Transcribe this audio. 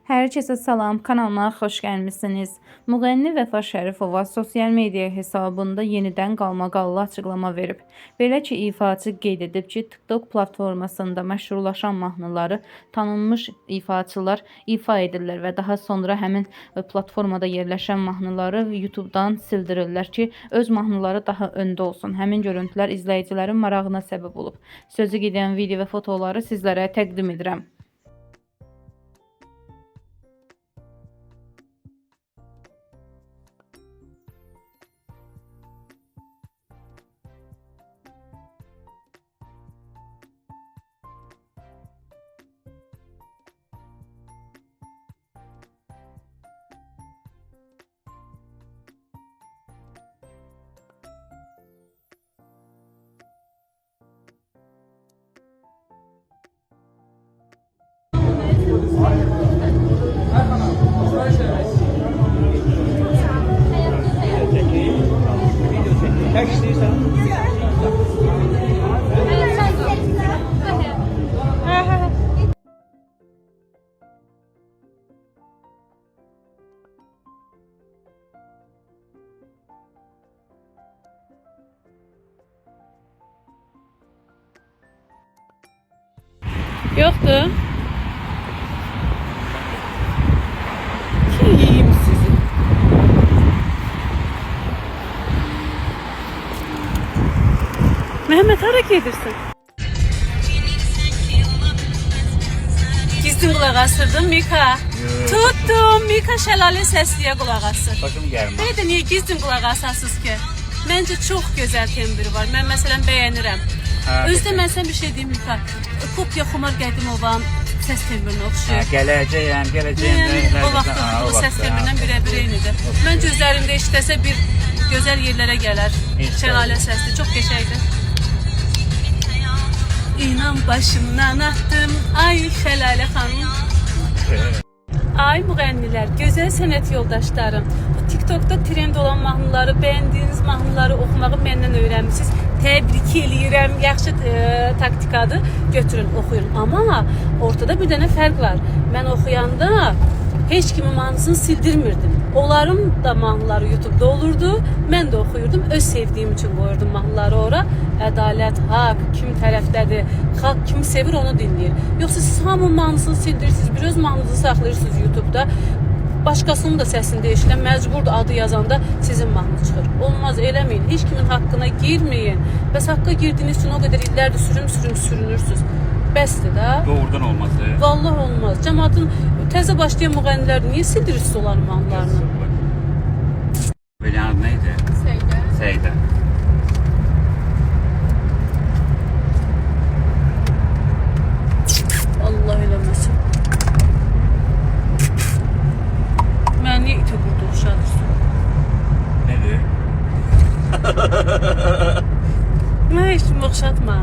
Herkese salam, kanalıma xoş gəlmisiniz. Müğənni Vəfa Şərifova sosial media hesabında yenidən qalmaqallı açıqlama verib. Belə ki, ifaçı qeyd edib ki, TikTok platformasında məşhurlaşan mahnıları tanınmış ifaçılar ifa edirlər və daha sonra həmin platformada yerləşən mahnıları YouTube-dan sildirirlər ki, öz mahnıları daha öndə olsun. Həmin görüntülər izləyicilərin marağına səbəb olub. Sözü gedən video və fotoları sizlərə təqdim edirəm. Yoktu. Yiyeyim sizi. Mehmet hareket edirsin. Gizli kulak asırdım Mika. Tuttum Mika şelale sesliye kulak asır. Başım gelmez. Böyle de niye gizli kulak asasız ki? Bence çok güzel tembiri var. Ben mesela beğenirim. Özde ben sana bir şey diyeyim Mika. Kopya Xumar Qədimovan ses tembirinə oxşuyur. Gələcəyəm. O vaxt oxuduğu ses tembirindən birə-bir eynidir. Məncə üzərində işləsə bir gözəl yerlərə gələr. Şəlalə səsli, çox qəşəngdir. İnan başımdan attım, ay Şəlalə xanım. Ay müğənnilər, gözəl sənət yoldaşlarım. Bu TikTok'da trend olan mahnıları, bəyəndiyiniz mahnıları oxumağı məndən öyrənmişsiniz. Təbrik eləyirəm, yaxşı taktikadır. Götürün, oxuyun. Amma ortada bir dənə fərq var. Mən oxuyanda heç kimin mahnısını sildirmirdim. Onların da mahnıları YouTube'da olurdu. Mən də oxuyurdum. Öz sevdiyim üçün qoyurdum mahnıları ora. Ədalət, haqq, kim tərəfdədir, xalq kimi sevir onu dinləyir. Yoxsa siz hamının mahnısını sildirirsiniz, bir öz mahnınızı saxlayırsınız YouTube'da. Başkasının da səsini eşidən məcburdur adı yazanda sizin mahnı çıxır. Olmaz, eləməyin. Heç kimin haqqına girməyin. Bəs haqqa girdiyiniz üçün o qədər illərdir sürüm sürünürsünüz. Bəsdir də. Doğrudan olması. Vallahi olmaz. Cəmaatın təzə başlayan müğənnilər niyə sildirirsiniz onların mahnılarını? Böyle adı neydi? Seyda. Allah eləməsin. Mən niyə iti burada oxşadırsın? Nedir? Mən heç kimi oxşatma.